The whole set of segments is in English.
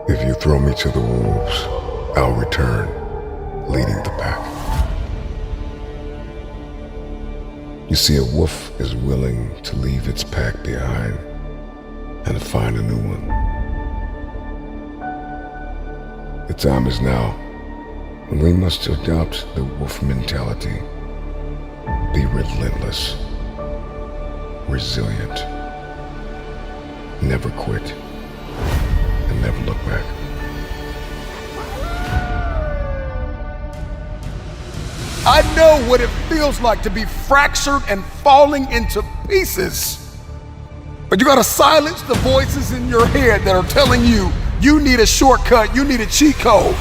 If you throw me to the wolves, I'll return, leading the pack. You see, a wolf is willing to leave its pack behind and to find a new one. The time is now when we must adopt the wolf mentality. Be relentless, resilient, never quit, and never look back. I know what it feels like to be fractured and falling into pieces. But you gotta silence the voices in your head that are telling you you need a shortcut, you need a cheat code.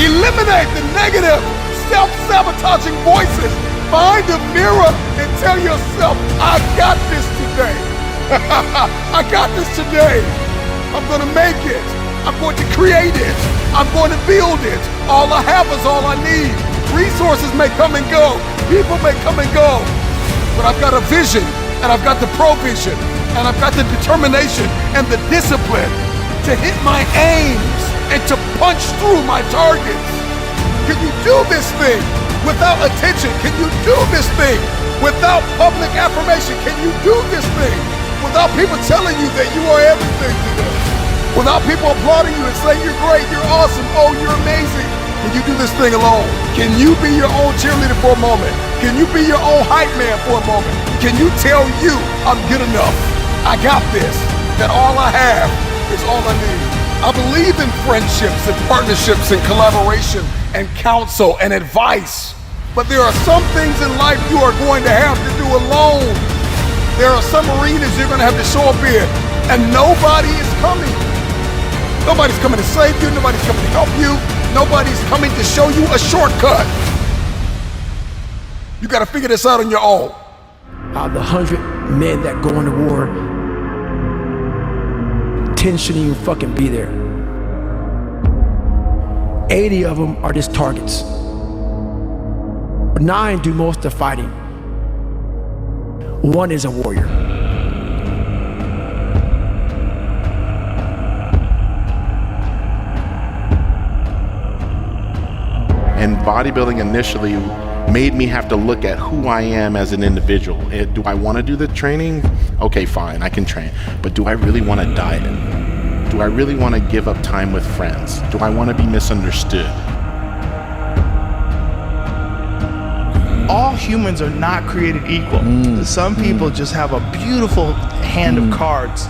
Eliminate the negative, self-sabotaging voices. Find a mirror and tell yourself, I got this today. I got this today. I'm gonna make it. I'm going to create it. I'm going to build it. All I have is all I need. Resources may come and go. People may come and go. But I've got a vision, and I've got the provision, and I've got the determination and the discipline to hit my aims and to punch through my targets. Can you do this thing without attention? Can you do this thing without public affirmation? Can you do this thing without people telling you that you are everything to them? Without people applauding you and saying you're great, you're awesome, oh, you're amazing. Can you do this thing alone? Can you be your own cheerleader for a moment? Can you be your own hype man for a moment? Can you tell you, I'm good enough, I got this, that all I have is all I need? I believe in friendships and partnerships and collaboration and counsel and advice. But there are some things in life you are going to have to do alone. There are some arenas you're going to have to show up in, and nobody is coming. Nobody's coming to save you. Nobody's coming to help you. Nobody's coming to show you a shortcut. You got to figure this out on your own. Out of the 100 men that go into war, 10 shouldn't even fucking be there. 80 of them are just targets. 9 do most of the fighting. 1 is a warrior. And bodybuilding initially made me have to look at who I am as an individual. Do I want to do the training? Okay, fine, I can train. But do I really want to diet? Do I really want to give up time with friends? Do I want to be misunderstood? All humans are not created equal. Some people just have a beautiful hand of cards.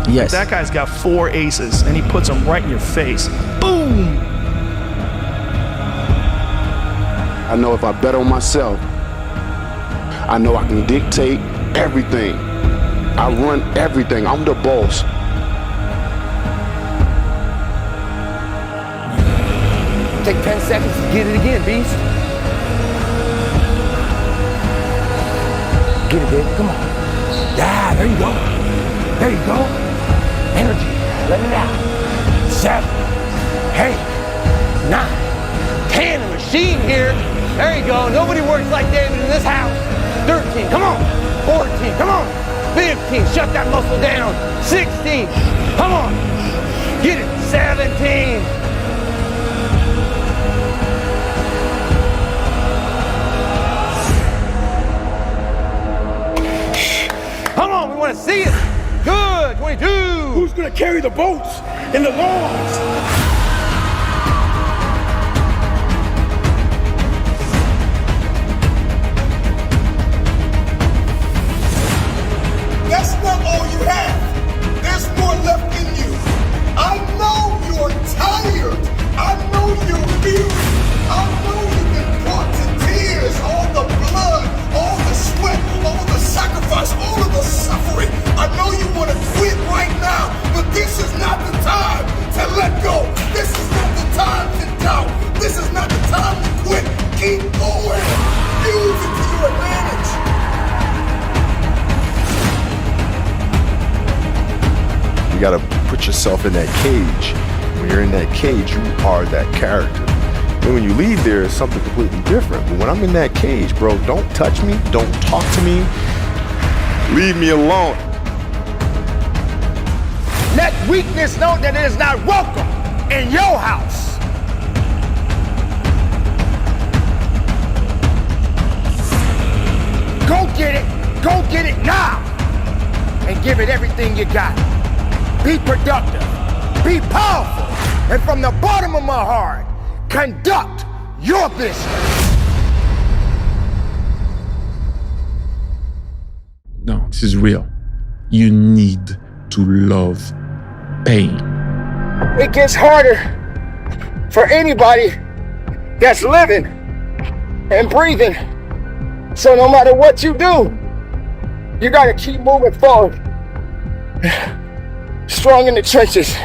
Yes. That guy's got 4 aces and he puts them right in your face. Boom! I know if I bet on myself, I know I can dictate everything. I run everything. I'm the boss. Take 10 seconds to get it again, beast. Get it, baby. Come on. Yeah, there you go. There you go. Energy. Let it out. 7, 8, 9, 10. A machine here. There you go. Nobody works like David in this house. 13. Come on. 14. Come on. 15. Shut that muscle down. 16. Come on. Get it. 17. Come on, we want to see it. Good, 22. Who's gonna carry the boats and the logs? That's not all you have. There's more left in you. I know you're tired. I know you're weary. I know you've been brought to tears. All the blood, all the sweat, all the sacrifice, all of the suffering. I know you want to quit right now, but this is not the time to let go. This is not the time to doubt. This is not the time to quit. Keep going. Use it to your advantage. You gotta put yourself in that cage. When you're in that cage, you are that character. And when you leave there, it's something completely different. But when I'm in that cage, bro, don't touch me, don't talk to me, leave me alone. Let weakness know that it is not welcome in your house. Go get it now, and give it everything you got. Be productive, be powerful, and from the bottom of my heart, conduct your business. No, this is real. You need to love pain. It gets harder for anybody that's living and breathing. So no matter what you do, you gotta keep moving forward. Strong in the trenches.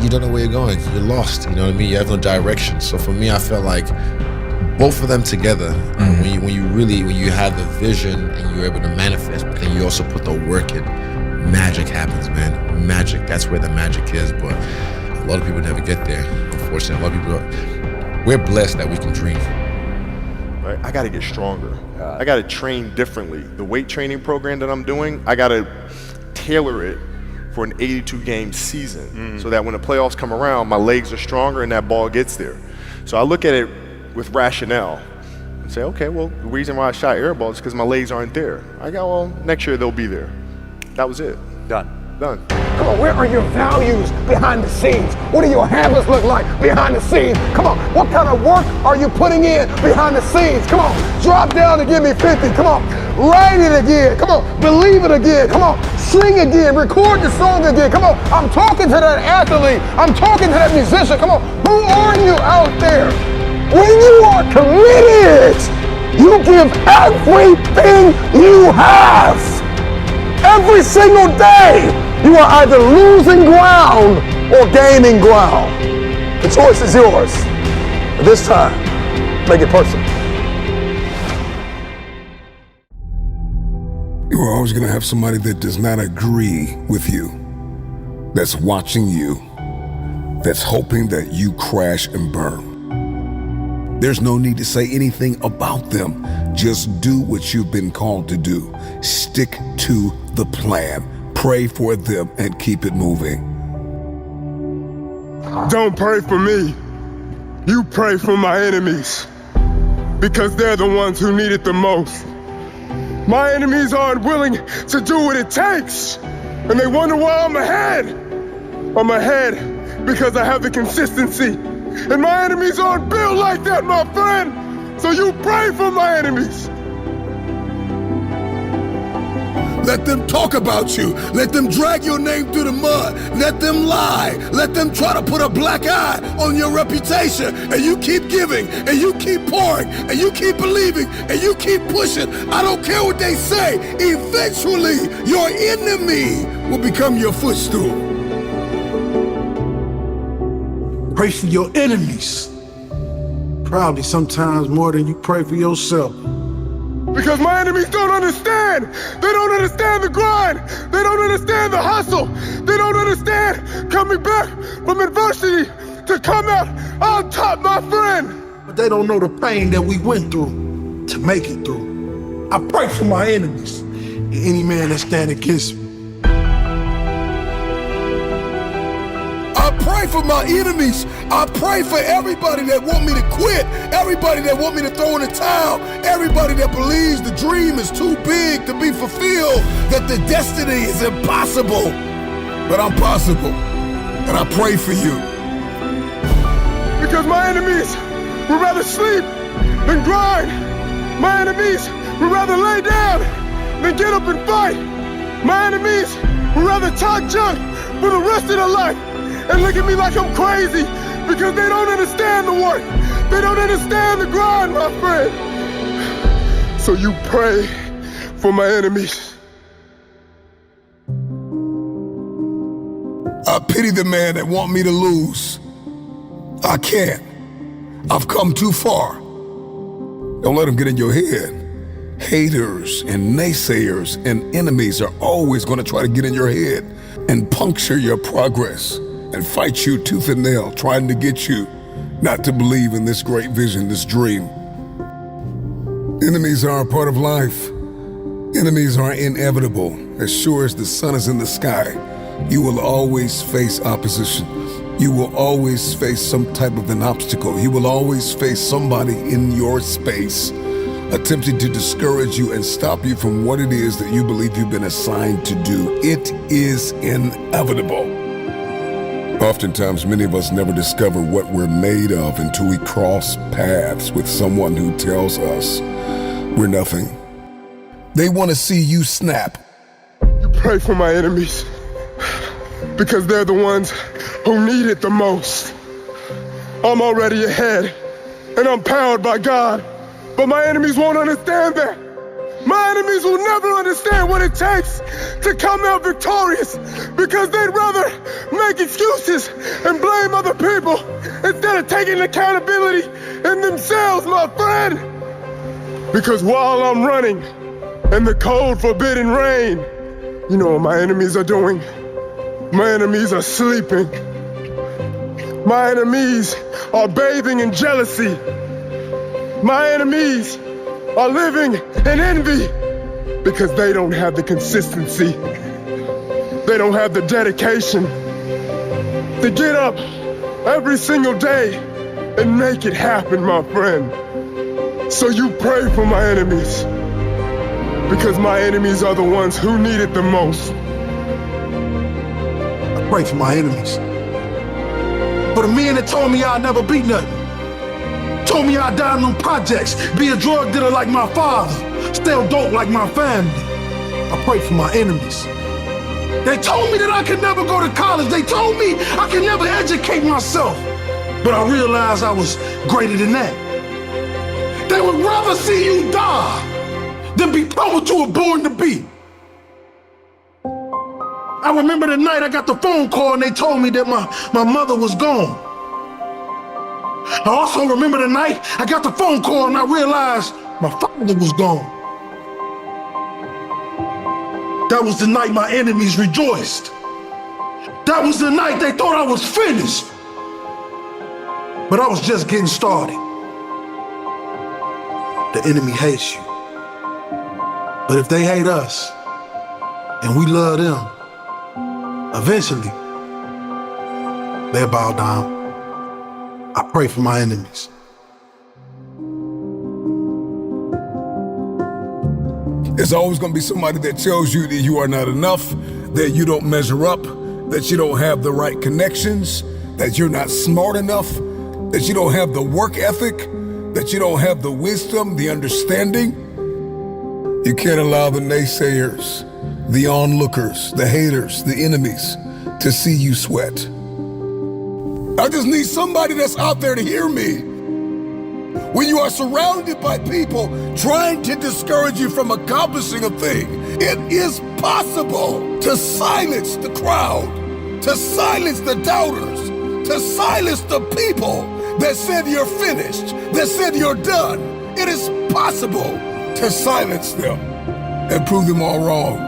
You don't know where you're going. You're lost. You know what I mean? You have no direction. So for me, I felt like both of them together, when you have the vision and you're able to manifest, but then you also put the work in, magic happens, man. Magic, that's where the magic is. But a lot of people never get there. Unfortunately, a lot of people, we're blessed that we can dream. Right? I got to get stronger. I got to train differently. The weight training program that I'm doing, I got to tailor it for an 82-game season so that when the playoffs come around, my legs are stronger and that ball gets there. So I look at it with rationale and say, okay, well, the reason why I shot air balls is because my legs aren't there. I go, well, next year they'll be there. That was it. Done. Come on, where are your values behind the scenes? What do your habits look like behind the scenes? Come on, what kind of work are you putting in behind the scenes? Come on, drop down and give me 50. Come on, write it again. Come on, believe it again. Come on, sing again, record the song again. Come on, I'm talking to that athlete. I'm talking to that musician. Come on, who are you out there? When you are committed, you give everything you have. Every single day, you are either losing ground or gaining ground. The choice is yours. But this time, make it personal. You're always going to have somebody that does not agree with you, that's watching you, that's hoping that you crash and burn. There's no need to say anything about them. Just do what you've been called to do. Stick to the plan. Pray for them and keep it moving. Don't pray for me. You pray for my enemies, because they're the ones who need it the most. My enemies aren't willing to do what it takes, and they wonder why I'm ahead. I'm ahead because I have the consistency, and my enemies aren't built like that, my friend. So you pray for my enemies. Let them talk about you. Let them drag your name through the mud. Let them lie. Let them try to put a black eye on your reputation. And you keep giving, and you keep pouring, and you keep believing, and you keep pushing. I don't care what they say. Eventually, your enemy will become your footstool. Pray for your enemies. Probably sometimes more than you pray for yourself. Because my enemies don't understand. They don't understand the grind. They don't understand the hustle. They don't understand coming back from adversity to come out on top, my friend. But they don't know the pain that we went through to make it through. I pray for my enemies and any man that stand against me. I pray for my enemies. I pray for everybody that want me to quit, everybody that want me to throw in the towel, everybody that believes the dream is too big to be fulfilled, that the destiny is impossible. But I'm possible, and I pray for you. Because my enemies would rather sleep than grind. My enemies would rather lay down than get up and fight. My enemies would rather talk junk for the rest of their life and look at me like I'm crazy because they don't understand the work. They don't understand the grind, my friend. So you pray for my enemies. I pity the man that want me to lose. I can't. I've come too far. Don't let them get in your head. Haters and naysayers and enemies are always going to try to get in your head and puncture your progress and fight you tooth and nail, trying to get you not to believe in this great vision, this dream. Enemies are a part of life. Enemies are inevitable. As sure as the sun is in the sky, You will always face opposition. You will always face some type of an obstacle. You will always face somebody in your space attempting to discourage you and stop you from what it is that you believe you've been assigned to do. It is inevitable. Oftentimes, many of us never discover what we're made of until we cross paths with someone who tells us we're nothing. They want to see you snap. You pray for my enemies because they're the ones who need it the most. I'm already ahead and I'm powered by God, but my enemies won't understand that. My enemies will never understand what it takes to come out victorious because they'd rather make excuses and blame other people instead of taking accountability in themselves, my friend. Because while I'm running in the cold, forbidden rain, you know what my enemies are doing? My enemies are sleeping. My enemies are bathing in jealousy. My enemies are living in envy because they don't have the consistency. They don't have the dedication to get up every single day and make it happen, my friend. So you pray for my enemies because my enemies are the ones who need it the most. I pray for my enemies. For the men that told me I'd never beat nothing. Told me I'd die in them projects, be a drug dealer like my father, sell dope like my family. I pray for my enemies. They told me that I could never go to college. They told me I could never educate myself. But I realized I was greater than that. They would rather see you die than be promised you were born to be. I remember the night I got the phone call and they told me that my mother was gone. I also remember the night I got the phone call and I realized my father was gone. That was the night my enemies rejoiced. That was the night they thought I was finished. But I was just getting started. The enemy hates you. But if they hate us and we love them, eventually they'll bow down. I pray for my enemies. There's always going to be somebody that tells you that you are not enough, that you don't measure up, that you don't have the right connections, that you're not smart enough, that you don't have the work ethic, that you don't have the wisdom, the understanding. You can't allow the naysayers, the onlookers, the haters, the enemies to see you sweat. I just need somebody that's out there to hear me. When you are surrounded by people trying to discourage you from accomplishing a thing, it is possible to silence the crowd, to silence the doubters, to silence the people that said you're finished, that said you're done. It is possible to silence them and prove them all wrong.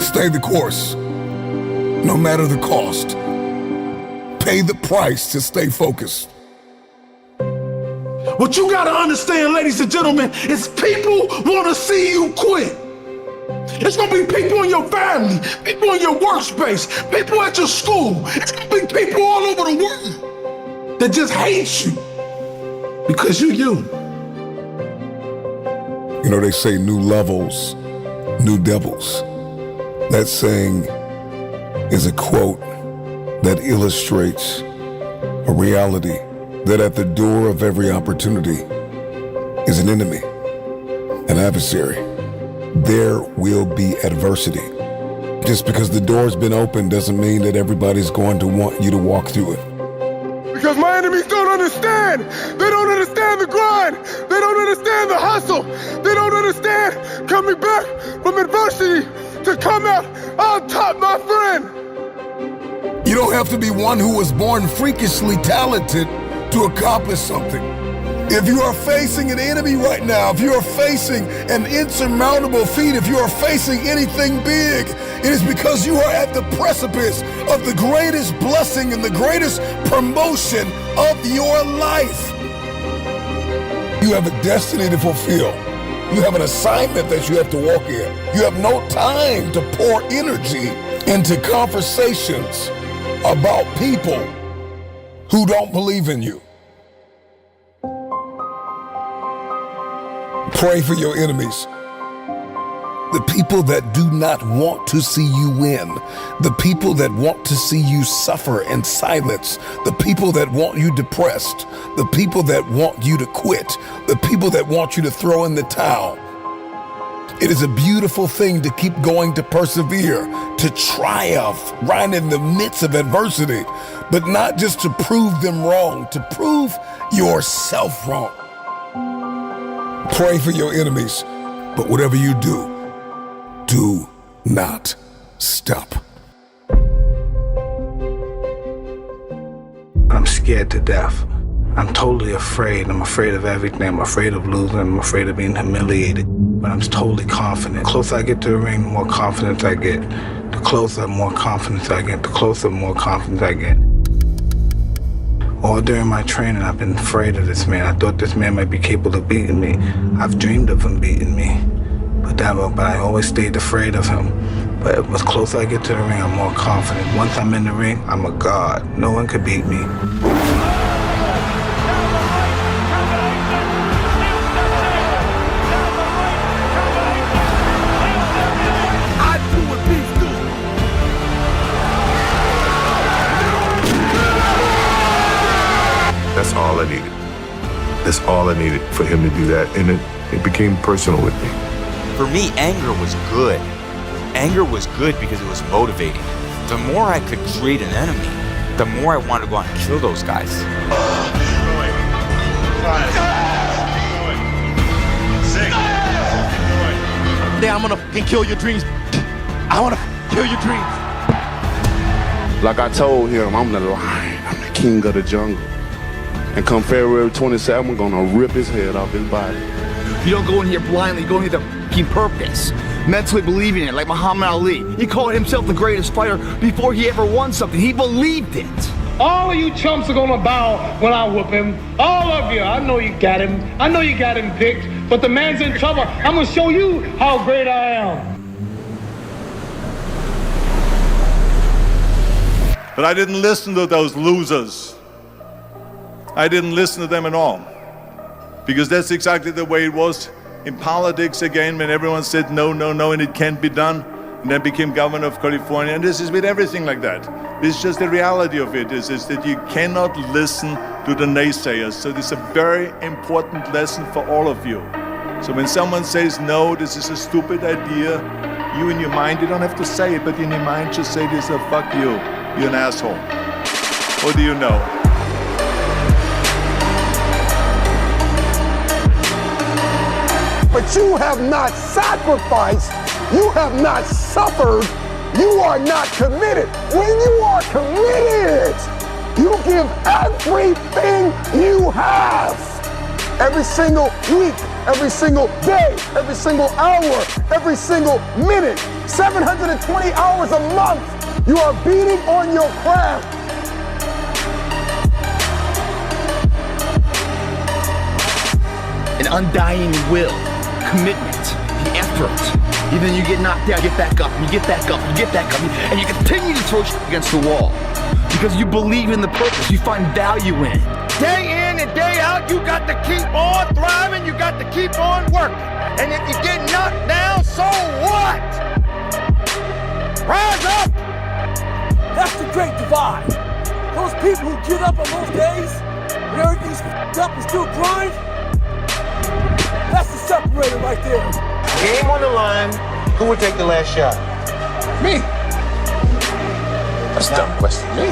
Stay the course, no matter the cost. Pay the price to stay focused. What you gotta understand, ladies and gentlemen, is people wanna see you quit. It's gonna be people in your family, people in your workspace, people at your school. It's gonna be people all over the world that just hate you because you. You know, they say new levels, new devils. That saying is a quote that illustrates a reality that at the door of every opportunity is an enemy, an adversary. There will be adversity. Just because the door's been open doesn't mean that everybody's going to want you to walk through it. Because my enemies don't understand. They don't understand the grind. They don't understand the hustle. They don't understand coming back from adversity to come out on top, my friend. You don't have to be one who was born freakishly talented to accomplish something. If you are facing an enemy right now, if you are facing an insurmountable feat, if you are facing anything big, it is because you are at the precipice of the greatest blessing and the greatest promotion of your life. You have a destiny to fulfill. You have an assignment that you have to walk in. You have no time to pour energy into conversations about people who don't believe in you. Pray for your enemies. The people that do not want to see you win. The people that want to see you suffer in silence. The people that want you depressed. The people that want you to quit. The people that want you to throw in the towel. It is a beautiful thing to keep going, to persevere, to triumph right in the midst of adversity, but not just to prove them wrong, to prove yourself wrong. Pray for your enemies, but whatever you do, do not stop. I'm scared to death. I'm totally afraid. I'm afraid of everything. I'm afraid of losing. I'm afraid of being humiliated. But I'm totally confident. The closer I get to the ring, the more confidence I get. The closer, more confidence I get. The closer, more confidence I get. All during my training, I've been afraid of this man. I thought this man might be capable of beating me. I've dreamed of him beating me. But I always stayed afraid of him. But the closer I get to the ring, I'm more confident. Once I'm in the ring, I'm a god. No one could beat me. That's all I needed. That's all I needed for him to do that. And it became personal with me. For me, anger was good. Anger was good because it was motivating. The more I could create an enemy, the more I wanted to go out and kill those guys. I'm gonna fucking kill your dreams. I wanna kill your dreams. Like I told him, I'm the lion. I'm the king of the jungle. And come February 27th, I'm gonna rip his head off his body. You don't go in here blindly, you go in here with a fucking purpose. Mentally believing it, like Muhammad Ali. He called himself the greatest fighter before he ever won something. He believed it. All of you chumps are gonna bow when I whoop him. All of you. I know you got him. I know you got him picked. But the man's in trouble. I'm gonna show you how great I am. But I didn't listen to those losers. I didn't listen to them at all. Because that's exactly the way it was in politics again, when everyone said no, no, no, and it can't be done. And then became governor of California. And this is with everything like that. This is just the reality of it, is that you cannot listen to the naysayers. So this is a very important lesson for all of you. So when someone says, no, this is a stupid idea, you in your mind, you don't have to say it, but in your mind just say this, fuck you, you're an asshole. What do you know? But you have not sacrificed, you have not suffered, you are not committed. When you are committed, you give everything you have. Every single week, every single day, every single hour, every single minute, 720 hours a month, you are beating on your craft. An undying will. Commitment, the effort. Even you get knocked down, get back up, and you get back up, and you get back up, and you continue to throw shit against the wall. Because you believe in the purpose, you find value in it. Day in and day out, you got to keep on thriving, you got to keep on working. And if you get knocked down, so what? Rise up! That's the great divide. Those people who get up on those days, when everything's f***ed up and still grind, that's the separator right there. Game on the line, who would take the last shot? Me. That's a dumb question. Me.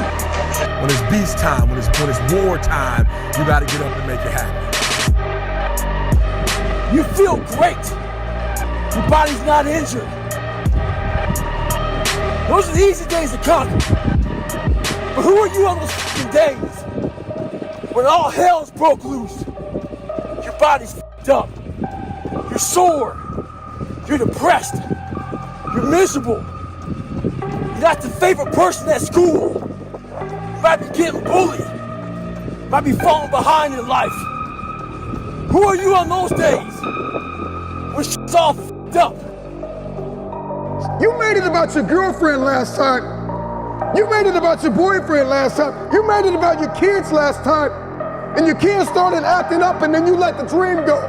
When it's beast time, when it's war time, you gotta get up and make it happen. You feel great. Your body's not injured. Those are the easy days to conquer. But who are you on those f***ing days? When all hell's broke loose. Your body's f***ed up. You're sore. You're depressed. You're miserable. You're not the favorite person at school. You might be getting bullied. You might be falling behind in life. Who are you on those days? When shit's all f***ed up. You made it about your girlfriend last time. You made it about your boyfriend last time. You made it about your kids last time. And your kids started acting up and then you let the dream go.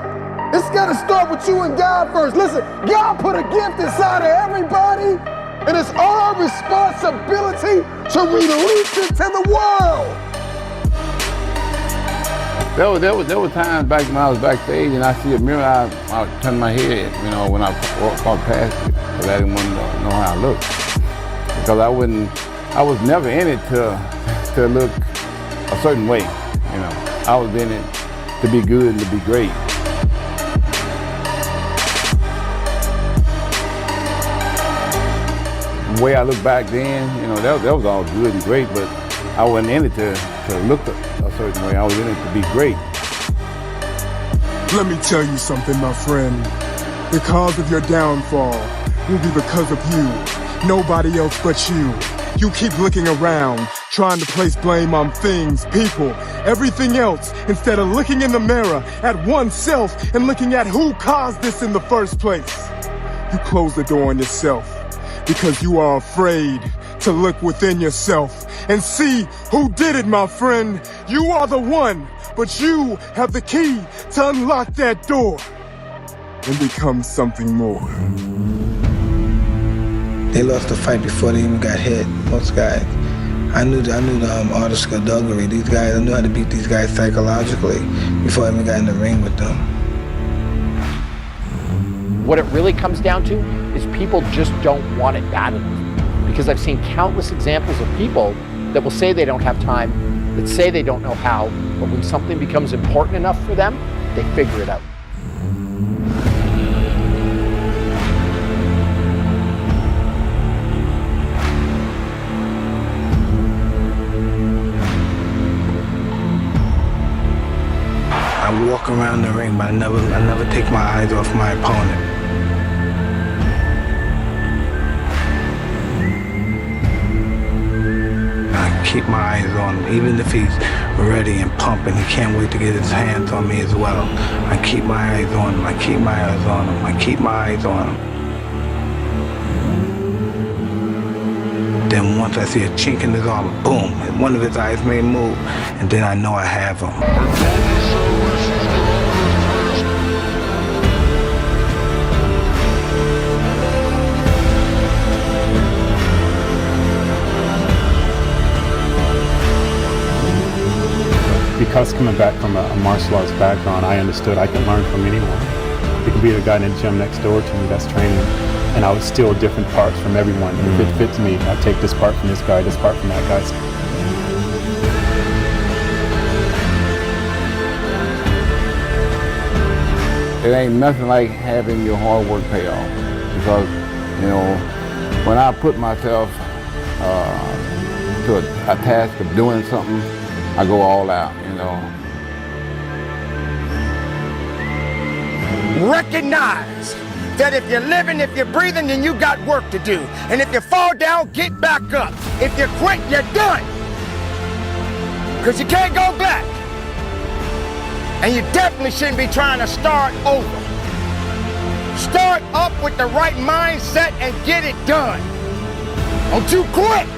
It's gotta start with you and God first. Listen, God put a gift inside of everybody and it's our responsibility to release it to the world. There were times back when I was backstage and I see a mirror, I turn my head, you know, when I walk past it, because I didn't want to know how I looked. Because I was never in it to look a certain way, you know. I was in it to be good and to be great. The way I look back then, you know, that was all good and great, but I wasn't in it to look a certain way. I was in it to be great. Let me tell you something, my friend. The cause of your downfall will be because of you. Nobody else but you. You keep looking around, trying to place blame on things, people, everything else, instead of looking in the mirror at oneself and looking at who caused this in the first place. You close the door on yourself because you are afraid to look within yourself and see who did it, my friend. You are the one, but you have the key to unlock that door and become something more. They lost the fight before they even got hit, most guys. I knew the art of skullduggery. These guys, I knew how to beat these guys psychologically before I even got in the ring with them. What it really comes down to is people just don't want it bad enough. Because I've seen countless examples of people that will say they don't have time, that say they don't know how, but when something becomes important enough for them, they figure it out. I walk around the ring, but I never take my eyes off my opponent. I keep my eyes on him, even if he's ready and pumping. He can't wait to get his hands on me as well. I keep my eyes on him. I keep my eyes on him. I keep my eyes on him. Then once I see a chink in his armor, boom, one of his eyes may move, and then I know I have him. Because coming back from a martial arts background, I understood I can learn from anyone. It could be the guy in the gym next door to me that's training, and I would steal different parts from everyone. If it fits me, I take this part from this guy, this part from that guy. It ain't nothing like having your hard work pay off. Because, you know, when I put myself to a task of doing something, I go all out, you know. Recognize that if you're living, if you're breathing, then you got work to do. And if you fall down, get back up. If you quit, you're done. Because you can't go back. And you definitely shouldn't be trying to start over. Start up with the right mindset and get it done. Don't you quit.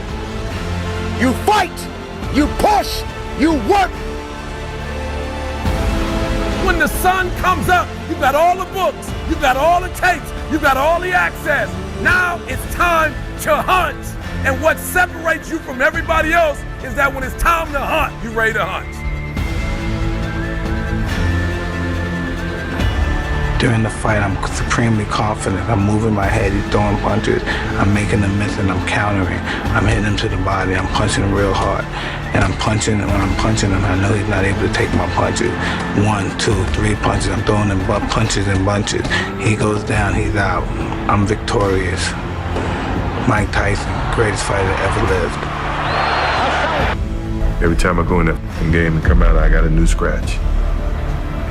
You fight. You push. You work. When the sun comes up, you got all the books, you got all the tapes, you got all the access. Now it's time to hunt. And what separates you from everybody else is that when it's time to hunt, you're ready to hunt. During the fight, I'm supremely confident. I'm moving my head, he's throwing punches. I'm making them miss and I'm countering. I'm hitting him to the body, I'm punching real hard. And I'm punching, and when I'm punching him, I know he's not able to take my punches. 1, 2, 3 punches, I'm throwing him punches and bunches. He goes down, he's out. I'm victorious. Mike Tyson, greatest fighter that ever lived. Every time I go in that game and come out, I got a new scratch.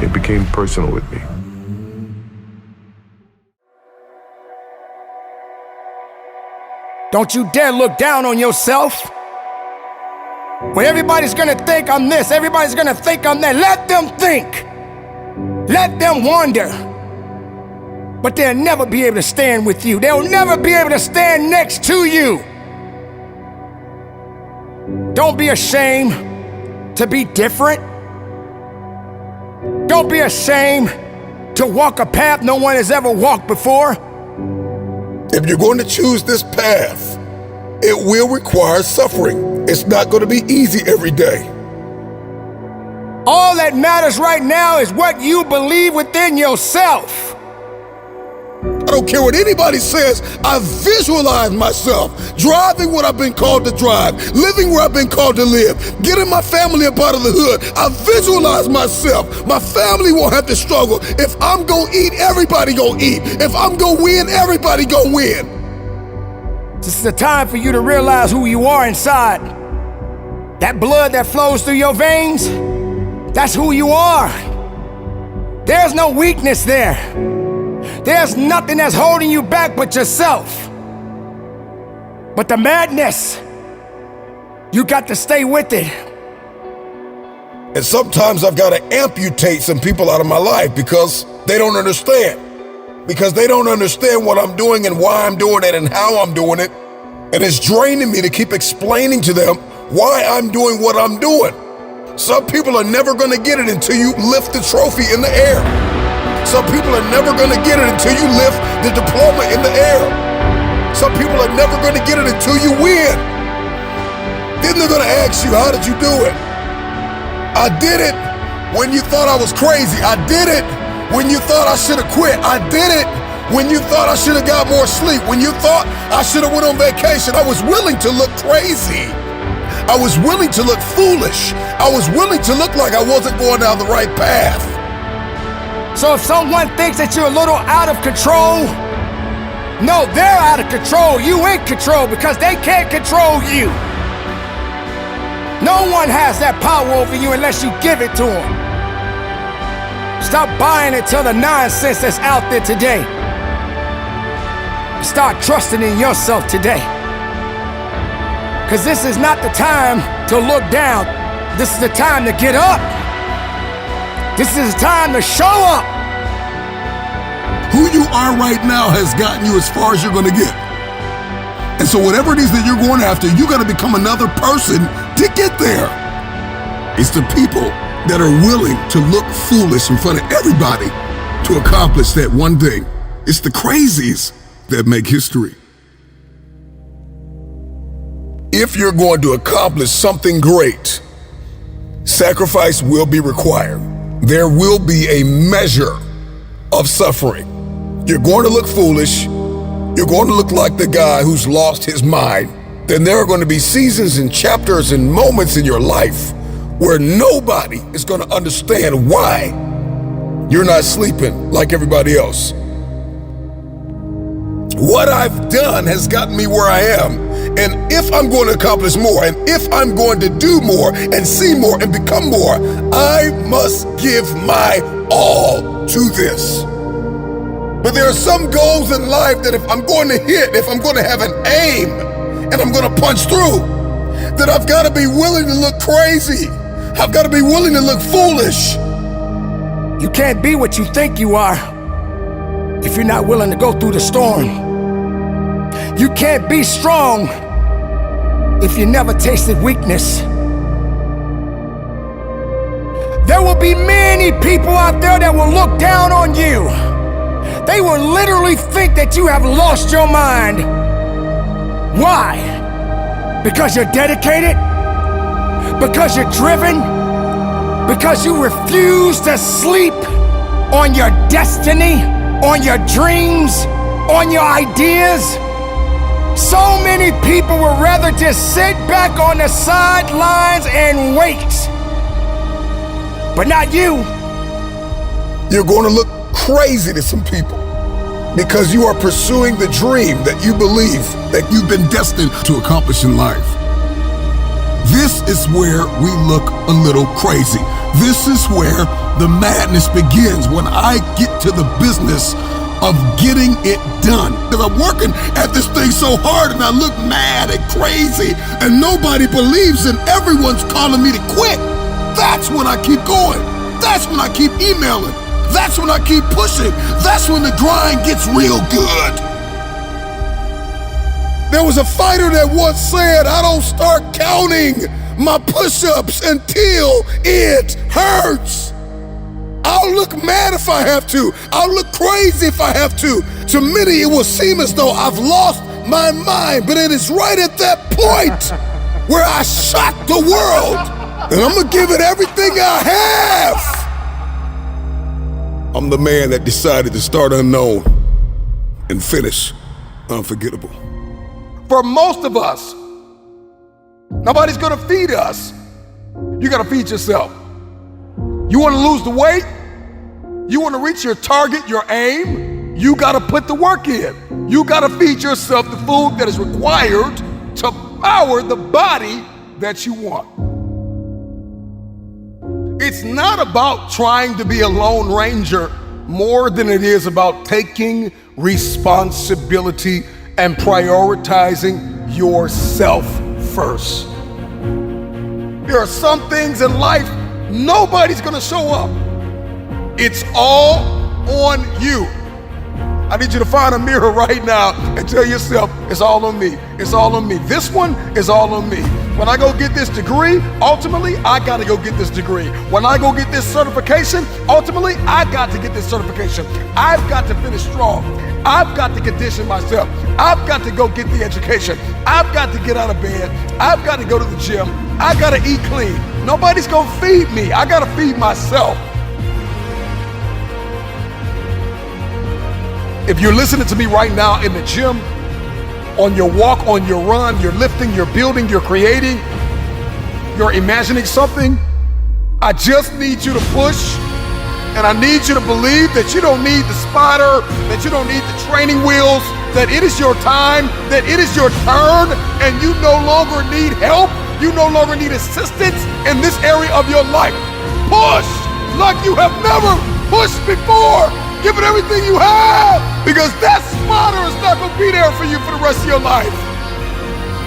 It became personal with me. Don't you dare look down on yourself. When everybody's gonna think I'm this, everybody's gonna think I'm that, let them think. Let them wonder. but they'll never be able to stand with you. They'll never be able to stand next to you. Don't be ashamed to be different. Don't be ashamed to walk a path no one has ever walked before. If you're going to choose this path, it will require suffering. It's not going to be easy every day. All that matters right now is what you believe within yourself. I don't care what anybody says. I visualize myself driving what I've been called to drive, living where I've been called to live, getting my family up out of the hood. I visualize myself. My family won't have to struggle. If I'm gonna eat, everybody gonna eat. If I'm gonna win, everybody gonna win. This is the time for you to realize who you are inside. That blood that flows through your veins, that's who you are. There's no weakness there. There's nothing that's holding you back but yourself. But the madness, you got to stay with it. And sometimes I've got to amputate some people out of my life because they don't understand. Because they don't understand what I'm doing and why I'm doing it and how I'm doing it. And it's draining me to keep explaining to them why I'm doing what I'm doing. Some people are never going to get it until you lift the trophy in the air. Some people are never gonna get it until you lift the diploma in the air. Some people are never gonna get it until you win. Then they're gonna ask you, how did you do it? I did it when you thought I was crazy. I did it when you thought I should have quit. I did it when you thought I should have got more sleep. When you thought I should have went on vacation. I was willing to look crazy. I was willing to look foolish. I was willing to look like I wasn't going down the right path. So if someone thinks that you're a little out of control, no, they're out of control. You in control because they can't control you. No one has that power over you unless you give it to them. Stop buying into the nonsense that's out there today. Start trusting in yourself today. Because this is not the time to look down. This is the time to get up. This is time to show up. Who you are right now has gotten you as far as you're going to get. And so whatever it is that you're going after, you got to become another person to get there. It's the people that are willing to look foolish in front of everybody to accomplish that one thing. It's the crazies that make history. If you're going to accomplish something great, sacrifice will be required. There will be a measure of suffering. You're going to look foolish. You're going to look like the guy who's lost his mind. Then there are going to be seasons and chapters and moments in your life where nobody is going to understand why you're not sleeping like everybody else. What I've done has gotten me where I am. And if I'm going to accomplish more, and if I'm going to do more and see more and become more, I must give my all to this. But there are some goals in life that if I'm going to hit, if I'm going to have an aim, and I'm going to punch through, that I've got to be willing to look crazy. I've got to be willing to look foolish. You can't be what you think you are if you're not willing to go through the storm. You can't be strong if you never tasted weakness. There will be many people out there that will look down on you. They will literally think that you have lost your mind. Why? Because you're dedicated? Because you're driven? Because you refuse to sleep on your destiny, on your dreams, on your ideas? So many people would rather just sit back on the sidelines and wait. But not you. You're going to look crazy to some people because you are pursuing the dream that you believe that you've been destined to accomplish in life. This is where we look a little crazy. This is where the madness begins, when I get to the business of getting it done. Because I'm working at this thing so hard and I look mad and crazy and nobody believes and everyone's calling me to quit. That's when I keep going. That's when I keep emailing. That's when I keep pushing. That's when the grind gets real good. There was a fighter that once said, I don't start counting my push-ups until it hurts. I'll look mad if I have to. I'll look crazy if I have to. To many, it will seem as though I've lost my mind, but it is right at that point where I shock the world, and I'm gonna give it everything I have. I'm the man that decided to start unknown and finish unforgettable. For most of us, nobody's gonna feed us. You gotta feed yourself. You wanna lose the weight? You wanna reach your target, your aim? You gotta put the work in. You gotta feed yourself the food that is required to power the body that you want. It's not about trying to be a lone ranger more than it is about taking responsibility and prioritizing yourself first. There are some things in life nobody's gonna show up. It's all on you. I need you to find a mirror right now and tell yourself, it's all on me. It's all on me. This one is all on me. When I go get this degree, ultimately, I gotta go get this degree. When I go get this certification, ultimately, I got to get this certification. I've got to finish strong. I've got to condition myself. I've got to go get the education. I've got to get out of bed. I've got to go to the gym. I gotta eat clean. Nobody's gonna feed me. I gotta feed myself. If you're listening to me right now in the gym, on your walk, on your run, you're lifting, you're building, you're creating, you're imagining something, I just need you to push, and I need you to believe that you don't need the spotter, that you don't need the training wheels, that it is your time, that it is your turn, and you no longer need help, you no longer need assistance in this area of your life. Push like you have never pushed before. Give it everything you have, because that spotter is not gonna be there for you for the rest of your life.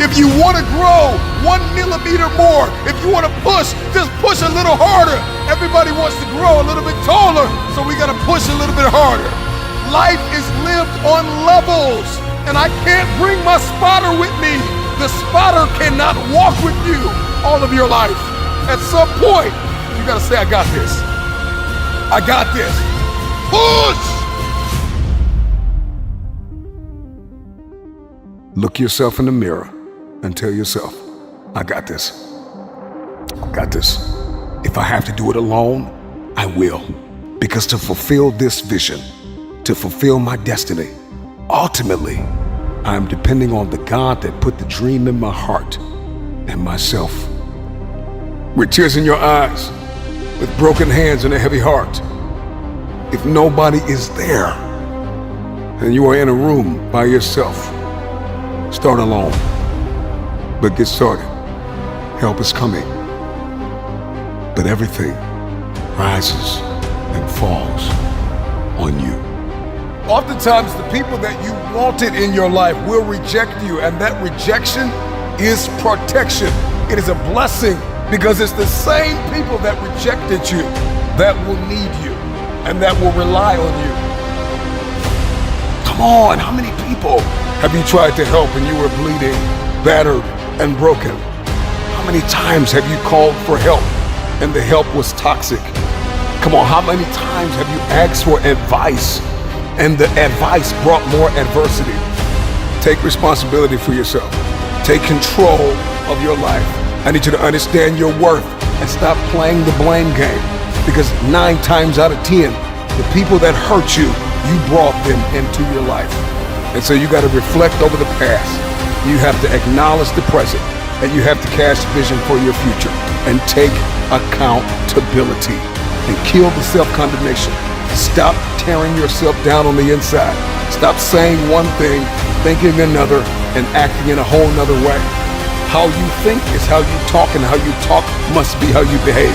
If you wanna grow 1 millimeter more, if you wanna push, just push a little harder. Everybody wants to grow a little bit taller, so we gotta push a little bit harder. Life is lived on levels, and I can't bring my spotter with me. The spotter cannot walk with you all of your life. At some point, you gotta say, I got this. I got this. Push! Look yourself in the mirror and tell yourself, I got this. I got this. If I have to do it alone, I will. Because to fulfill this vision, to fulfill my destiny, ultimately, I'm depending on the God that put the dream in my heart and myself. With tears in your eyes, with broken hands and a heavy heart, if nobody is there and you are in a room by yourself, start alone, but get started. Help is coming, but everything rises and falls on you. Oftentimes, the people that you wanted in your life will reject you, and that rejection is protection. It is a blessing, because it's the same people that rejected you that will need you and that will rely on you. Come on, how many people have you tried to help and you were bleeding, battered, and broken? How many times have you called for help and the help was toxic? Come on, how many times have you asked for advice and the advice brought more adversity? Take responsibility for yourself. Take control of your life. I need you to understand your worth and stop playing the blame game. Because 9 times out of 10, the people that hurt you, you brought them into your life. And so you got to reflect over the past. You have to acknowledge the present, and you have to cast vision for your future and take accountability and kill the self-condemnation. Stop tearing yourself down on the inside. Stop saying one thing, thinking another, and acting in a whole nother way. How you think is how you talk, and how you talk must be how you behave.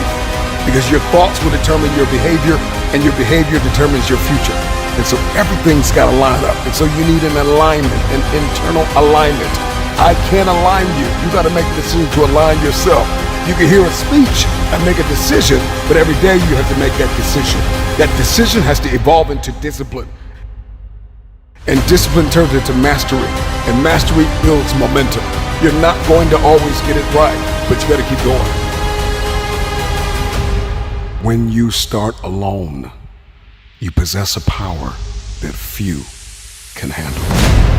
Because your thoughts will determine your behavior, and your behavior determines your future. And so everything's got to line up. And so you need an alignment, an internal alignment. I can't align you. You got to make the decision to align yourself. You can hear a speech and make a decision, but every day you have to make that decision. That decision has to evolve into discipline. And discipline turns into mastery. And mastery builds momentum. You're not going to always get it right, but you gotta keep going. When you start alone, you possess a power that few can handle.